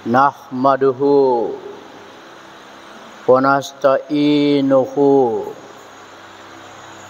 Nahmaduhu wa nasta'inuhu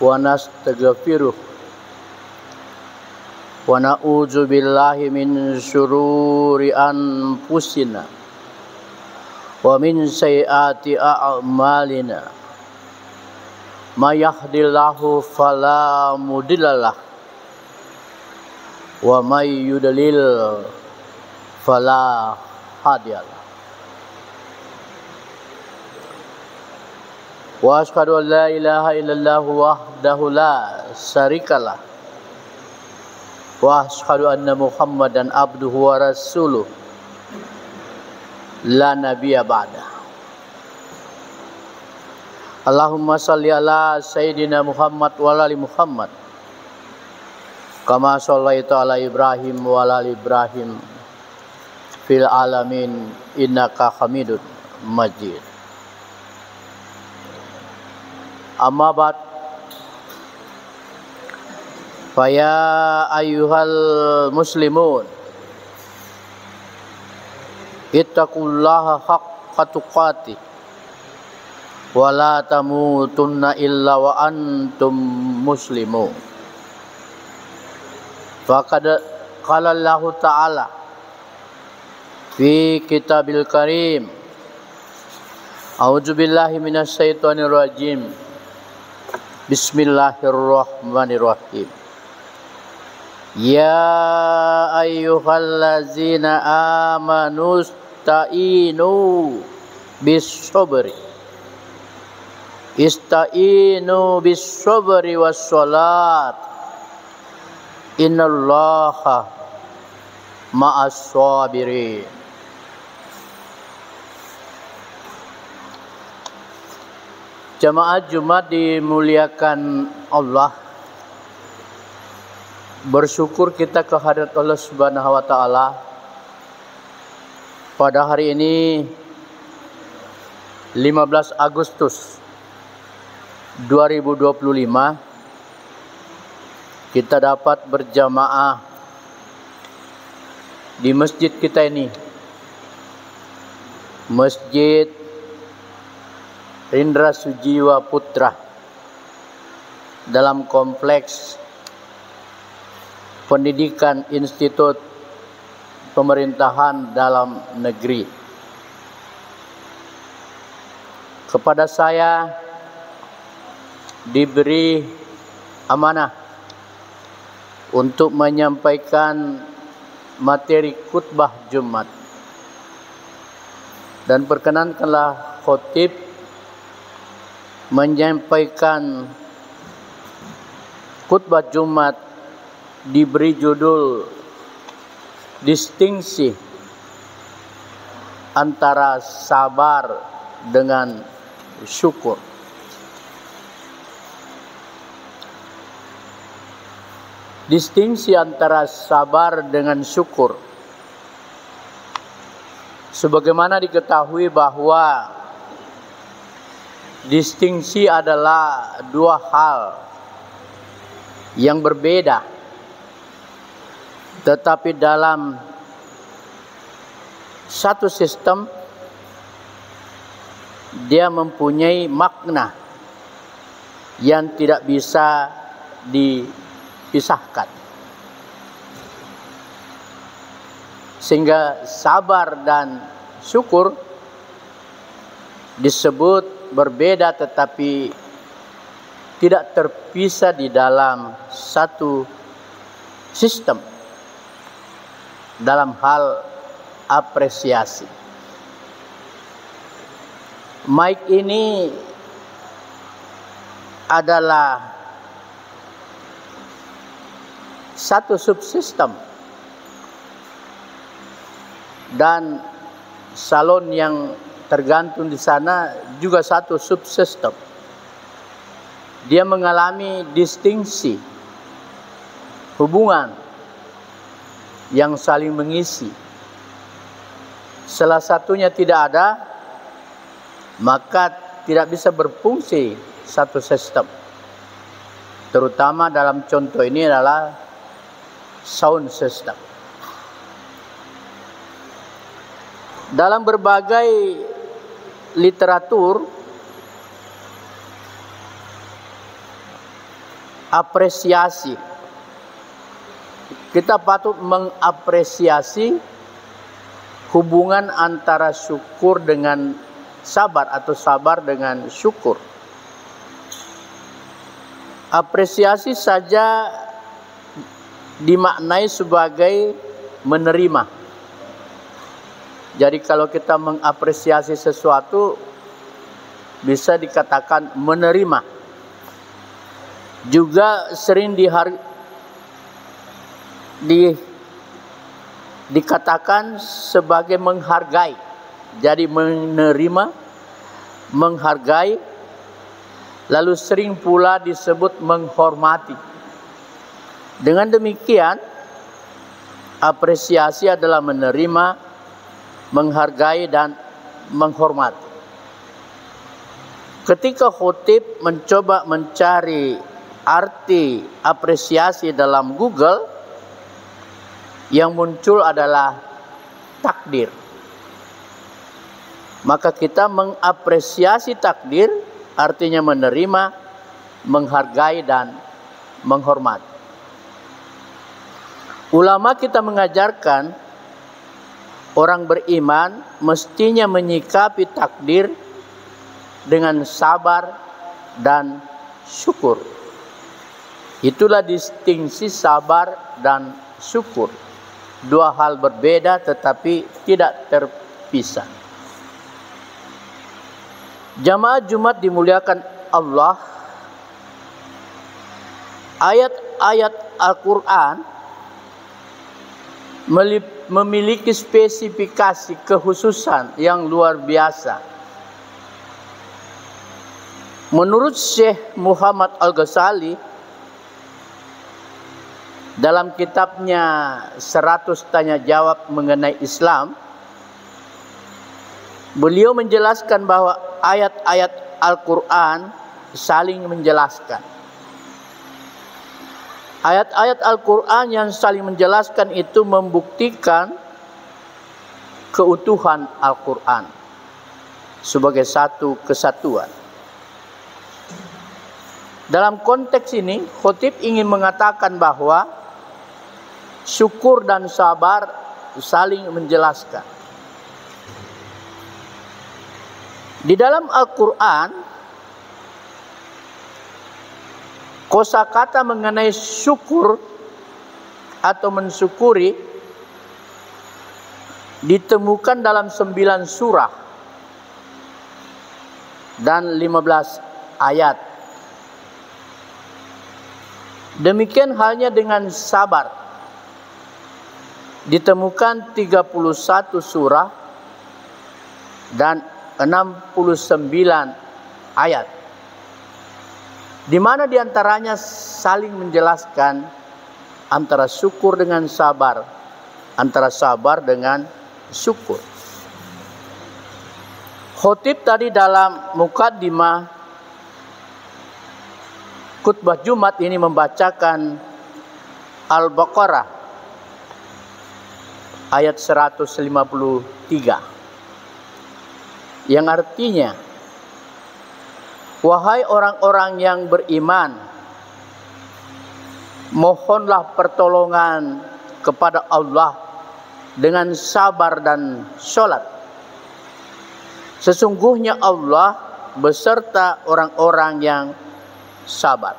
wa nastaghfiruh wa na'udzu billahi min syururi anfusina wa min sayyiati a'malina. May yahdihillahu fala mudhillalah wa may yudlil fala hadiyalah. Wa asyhadu an la ilaha illallah wahdahu la syarikalah wa asyhadu anna Muhammadan abduhu wa rasuluh la nabiyya ba'da. Allahumma salli ala sayyidina Muhammad wa ala ali Muhammad kama shallaita ala Ibrahim wa ala ali Ibrahim fil alamin innaka Hamidun Majid. Amma ba'd, fa ya ayyuhal muslimun ittaqullaha haqqa tuqatih wa la tamutunna illa wa antum muslimun. Faqad qala Allah Ta'ala fi kitabil karim, a'udzu billahi minasy syaithanir rajim, bismillahirrahmanirrahim. Ya ayyuhallazina amanu ista'inu bis-sabri was-salat innallaha ma'as-sabirin. Jamaah Jumat dimuliakan Allah. Bersyukur kita kehadirat Allah Subhanahu wa taala. Pada hari ini 15 Agustus 2025 kita dapat berjamaah di masjid kita ini, Masjid Indra Sujiwa Putra, dalam kompleks pendidikan Institut Pemerintahan Dalam Negeri. Kepada saya diberi amanah untuk menyampaikan materi khutbah Jumat, dan perkenankanlah khotib menyampaikan khutbah Jumat diberi judul distingsi antara sabar dengan syukur. Distingsi antara sabar dengan syukur. Sebagaimana diketahui bahwa distingsi adalah dua hal yang berbeda, tetapi dalam satu sistem dia mempunyai makna yang tidak bisa dipisahkan. Sehingga sabar dan syukur disebut berbeda tetapi tidak terpisah di dalam satu sistem dalam hal apresiasi. Mic ini adalah satu subsistem, dan salon yang tergantung di sana juga satu subsistem. Dia mengalami distingsi, hubungan yang saling mengisi. Salah satunya tidak ada, maka tidak bisa berfungsi satu sistem. Terutama dalam contoh ini adalah sound system. Dalam berbagai literatur, apresiasi, kita patut mengapresiasi hubungan antara syukur dengan sabar atau sabar dengan syukur. Apresiasi saja dimaknai sebagai menerima. Jadi kalau kita mengapresiasi sesuatu bisa dikatakan menerima. Juga sering dikatakan sebagai menghargai. Jadi menerima, menghargai, lalu sering pula disebut menghormati. Dengan demikian, apresiasi adalah menerima, menghargai dan menghormati. Ketika khotib mencoba mencari arti apresiasi dalam Google, yang muncul adalah takdir. Maka kita mengapresiasi takdir, artinya menerima, menghargai dan menghormati. Ulama kita mengajarkan orang beriman mestinya menyikapi takdir dengan sabar dan syukur. Itulah distingsi sabar dan syukur. Dua hal berbeda tetapi tidak terpisah. Jamaah Jumat dimuliakan Allah. Ayat-ayat Al-Quran memiliki spesifikasi kekhususan yang luar biasa. Menurut Syekh Muhammad Al-Ghazali, dalam kitabnya 100 tanya jawab mengenai Islam, beliau menjelaskan bahwa ayat-ayat Al-Quran saling menjelaskan. Ayat-ayat Al-Quran yang saling menjelaskan itu membuktikan keutuhan Al-Quran sebagai satu kesatuan. Dalam konteks ini, khotib ingin mengatakan bahwa syukur dan sabar saling menjelaskan. Di dalam Al-Quran, kosakata mengenai syukur atau mensyukuri ditemukan dalam 9 surah dan 15 ayat. Demikian halnya dengan sabar. Ditemukan 31 surah dan 69 ayat. Di mana diantaranya saling menjelaskan antara syukur dengan sabar, antara sabar dengan syukur. Khotib tadi dalam mukaddimah khutbah Jumat ini membacakan Al-Baqarah ayat 153 yang artinya, wahai orang-orang yang beriman, mohonlah pertolongan kepada Allah dengan sabar dan sholat. Sesungguhnya Allah beserta orang-orang yang sabar.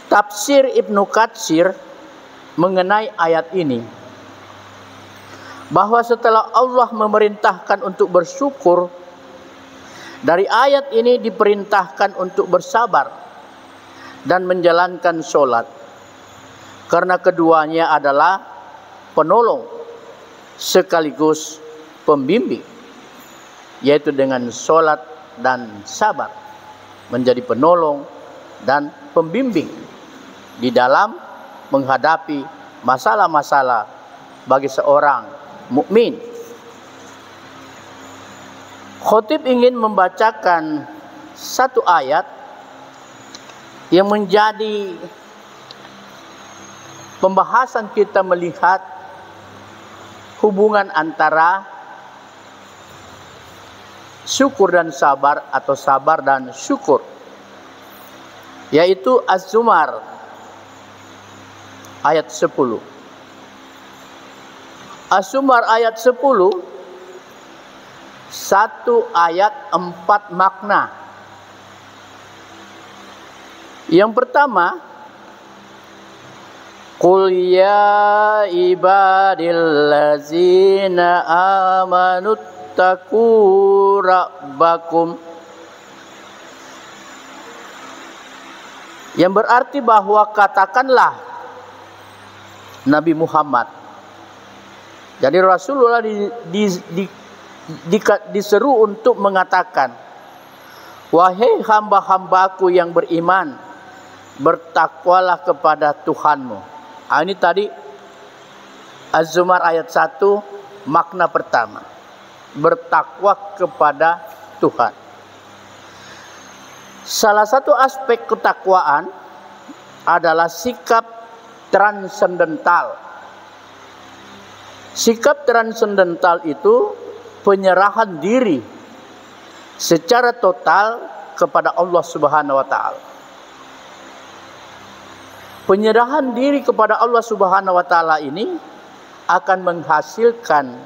Tafsir Ibnu Katsir mengenai ayat ini, bahwa setelah Allah memerintahkan untuk bersyukur, dari ayat ini diperintahkan untuk bersabar dan menjalankan sholat, karena keduanya adalah penolong sekaligus pembimbing, yaitu dengan sholat dan sabar menjadi penolong dan pembimbing di dalam menghadapi masalah-masalah bagi seorang mukmin. Khotib ingin membacakan satu ayat yang menjadi pembahasan kita melihat hubungan antara syukur dan sabar atau sabar dan syukur, yaitu Az-Zumar ayat 10. Az-Zumar ayat 10, satu ayat 4 makna. Yang pertama, Qul ya ibadillazina amanut taqu rabbakum, yang berarti bahwa katakanlah Nabi Muhammad. Jadi Rasulullah diseru untuk mengatakan, wahai hamba-hambaku yang beriman, bertakwalah kepada Tuhanmu. Ini tadi Az-Zumar ayat 1, makna pertama, bertakwa kepada Tuhan. Salah satu aspek ketakwaan adalah sikap transendental. Sikap transendental itu penyerahan diri secara total kepada Allah Subhanahu wa taala. Penyerahan diri kepada Allah Subhanahu wa taala ini akan menghasilkan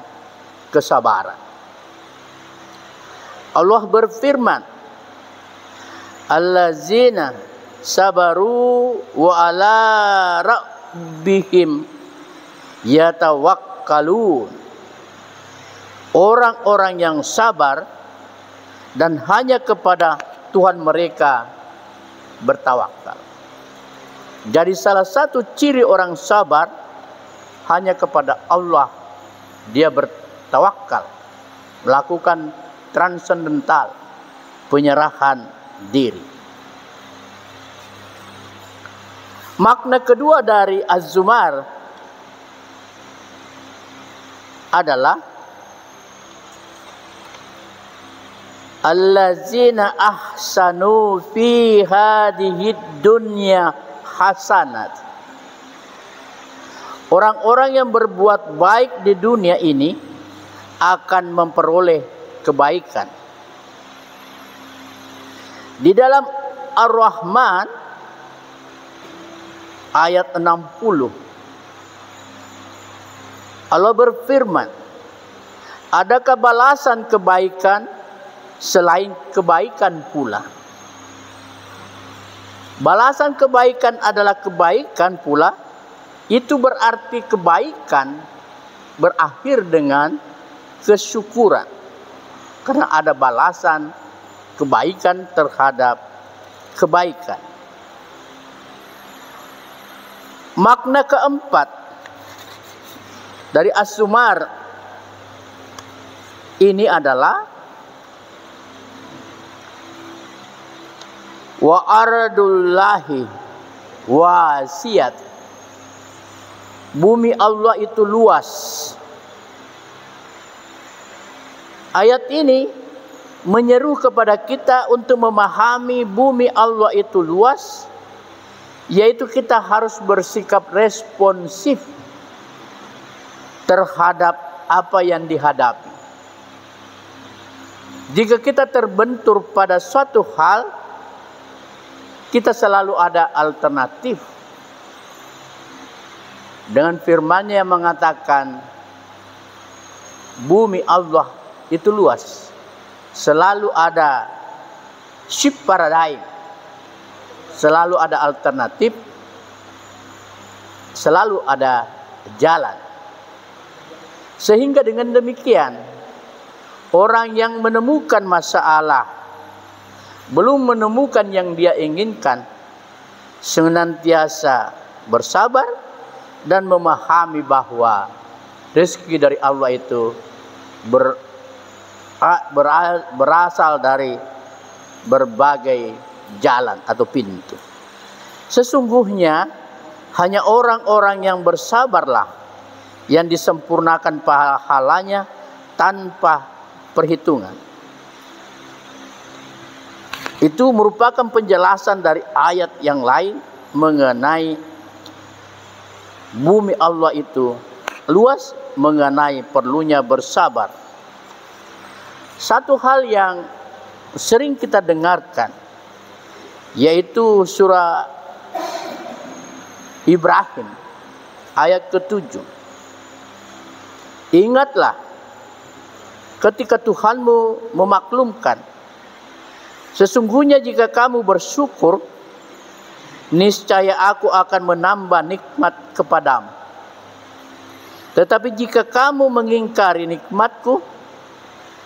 kesabaran. Allah berfirman, allazina sabaru wa ala rabbihim yatawakkalun. Orang-orang yang sabar dan hanya kepada Tuhan mereka bertawakal. Jadi salah satu ciri orang sabar, hanya kepada Allah dia bertawakal, melakukan transendental, penyerahan diri. Makna kedua dari Az-Zumar adalah allazina ahsanu fi hadhihi dunya hasanat. Orang-orang yang berbuat baik di dunia ini akan memperoleh kebaikan. Di dalam Ar-Rahman ayat 60, Allah berfirman, adakah balasan kebaikan selain kebaikan pula? Balasan kebaikan adalah kebaikan pula. Itu berarti kebaikan berakhir dengan kesyukuran, karena ada balasan kebaikan terhadap kebaikan. Makna keempat dari Az-Zumar ini adalah wa ardullahi wasiyat. Bumi Allah itu luas. Ayat ini menyeru kepada kita untuk memahami bumi Allah itu luas, yaitu kita harus bersikap responsif terhadap apa yang dihadapi. Jika kita terbentur pada suatu hal, kita selalu ada alternatif. Dengan firman-Nya yang mengatakan bumi Allah itu luas, selalu ada shift paradigm, selalu ada alternatif, selalu ada jalan. Sehingga dengan demikian, orang yang menemukan masalah, belum menemukan yang dia inginkan, senantiasa bersabar dan memahami bahwa rezeki dari Allah itu berasal dari berbagai jalan atau pintu. Sesungguhnya hanya orang-orang yang bersabarlah yang disempurnakan pahalanya tanpa perhitungan. Itu merupakan penjelasan dari ayat yang lain mengenai bumi Allah itu luas mengenai perlunya bersabar. Satu hal yang sering kita dengarkan yaitu surah Ibrahim ayat ke-7. Ingatlah ketika Tuhanmu memaklumkan, sesungguhnya jika kamu bersyukur, niscaya aku akan menambah nikmat kepadamu. Tetapi jika kamu mengingkari nikmatku,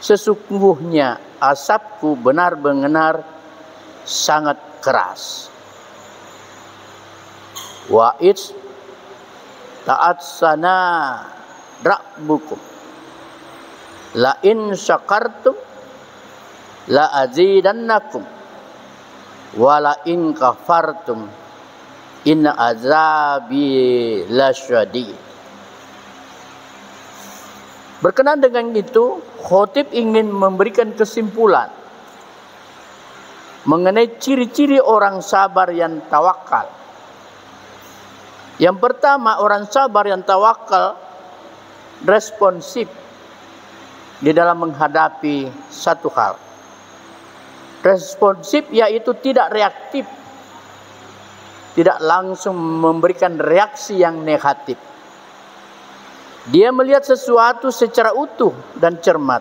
sesungguhnya azabku benar-benar sangat keras. Wa its ta'atsana rabbukum la in syakartum la azidannakum wa la in kafartum inna azabi lasyadid. Berkenan dengan itu, khotib ingin memberikan kesimpulan mengenai ciri-ciri orang sabar yang tawakal. Yang pertama, orang sabar yang tawakal responsif di dalam menghadapi satu hal. Responsif yaitu tidak reaktif, tidak langsung memberikan reaksi yang negatif. Dia melihat sesuatu secara utuh dan cermat,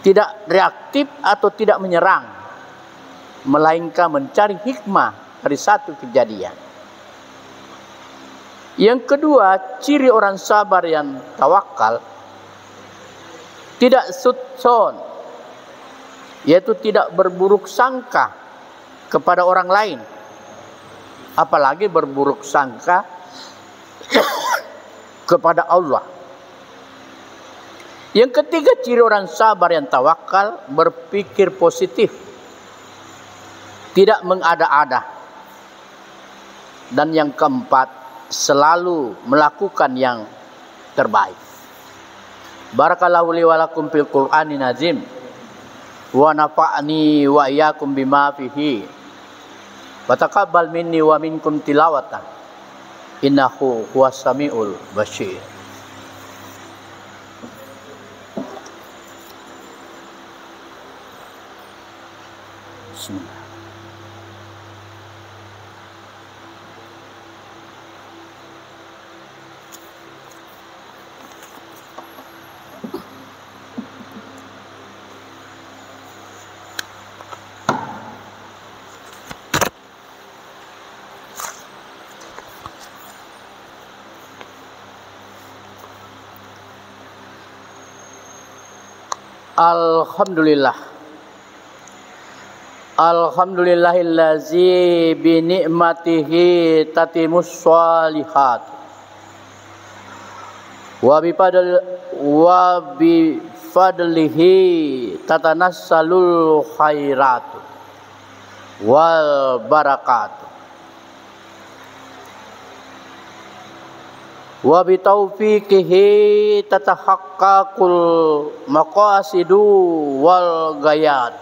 tidak reaktif atau tidak menyerang, melainkan mencari hikmah dari satu kejadian. Yang kedua, ciri orang sabar yang tawakal tidak sudson, yaitu tidak berburuk sangka kepada orang lain, apalagi berburuk sangka kepada Allah. Yang ketiga, ciri orang sabar yang tawakal berpikir positif, tidak mengada-ada. Dan yang keempat, selalu melakukan yang terbaik. Barakallahu li wa lakum fil Qur'anil azim wa nafa'ni wa iyyakum bima fihi wa taqabbal minni wa minkum tilawatan innahu huwas samiul basyir. Bismillah. Alhamdulillah. Alhamdulillahillazi bi ni'matihi tatimus shalihat. Wa bi fadlihi tatanassalul khairat wal barakat. Wa bi taufiqihi tatahaqqaqul maqasidu wal gayat.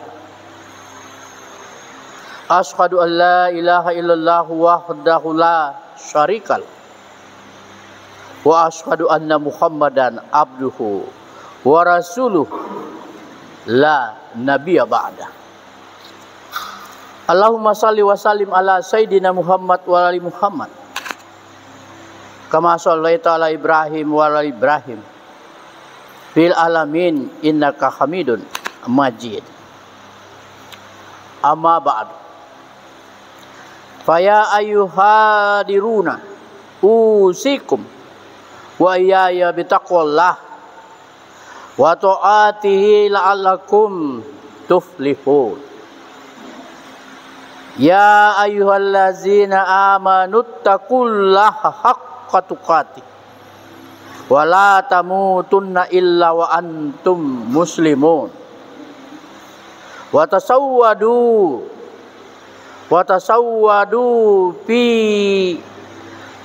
Asyhadu an la ilaha illallah wahdahu la syarikal wa asyhadu anna Muhammadan abduhu wa rasuluh la nabiyya ba'da. Allahumma salli wa sallim ala sayyidina Muhammad wa ali Muhammad kama shallaita ala Ibrahim wa ala Ibrahim fil alamin innaka Hamidun Majid. Amma ba'du. Faya ayyuhadiruna usikum wa iyaya bitaqwallah wa ta'atihi la'allakum tuflihun. Ya ayyuhallazina amanuttaqullaha haqqa tuqatih wa la tamutunna illa wa antum muslimun. Wa tasawwadu fi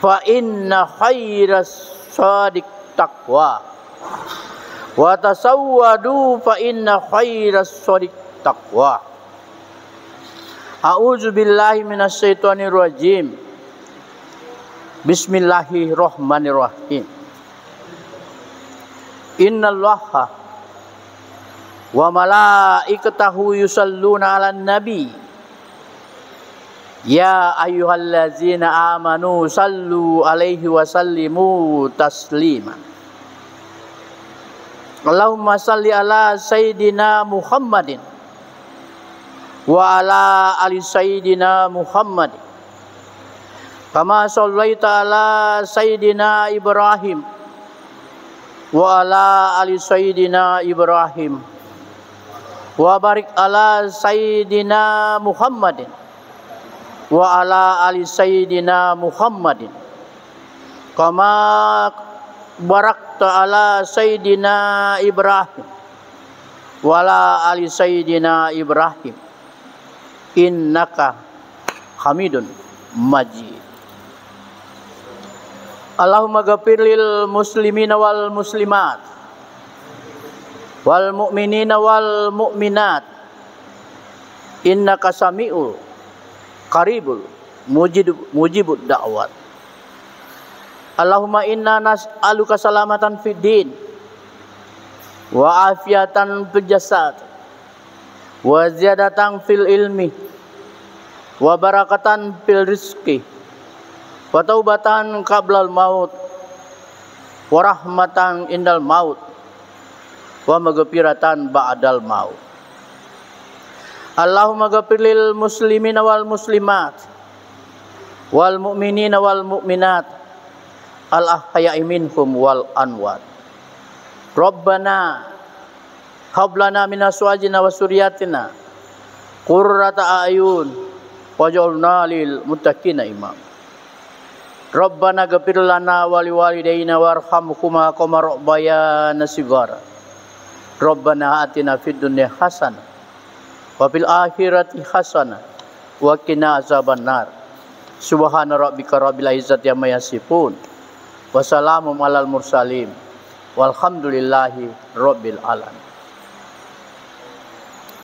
fa inna khairas sadiq taqwa. Wa tasawwadu fa inna khairas sadiq taqwa. A'udzu billahi minasyaitonir rajim. Bismillahirrahmanirrahim. Innallaha wa malaikatahu yusalluna 'alan nabi. Ya ayyuhallazina amanu sallu alaihi wa sallimu taslima. Allahumma salli ala sayyidina Muhammadin wa ala ali sayyidina Muhammadin kama shallaita ala sayyidina Ibrahim wa ala ali sayyidina Ibrahim wa barik ala sayyidina Muhammadin wa ala ali sayyidina Muhammadin kama barakta ala sayyidina Ibrahim wa ala ali sayyidina Ibrahim innaka Hamidun Majid. Allahumma ghafir lil muslimina wal muslimat wal mu'minina wal mu'minat innaka sami'ul qaribul mujibud da'wat. Allahumma inna nas'aluka salamatan fid din wa afiatan fil jasad wa ziyadatan fil ilmi wa barakatan fil rizqi wa taubatan qablal maut wa rahmatan indal maut wa maghfiratan ba'dal maut. Allahumma ghafir lil muslimina wal muslimat wal mu'minina wal mu'minat al ahya'i minhum wal anwat. Rabbana hab lana min azwajina wa suryatina qurrata a'yun waj'alna lil muttaqina imam. Rabbana ghfir lana wa liwalidayna warhamhuma kama rabbayana shighara. Rabbana atina fid dunya hasanah wa fil akhirati hasanah wa qina azabannar. Subhana rabbika rabbil izzati amma yasifun. Wassalamu alal mursalin walhamdulillahi rabbil alamin.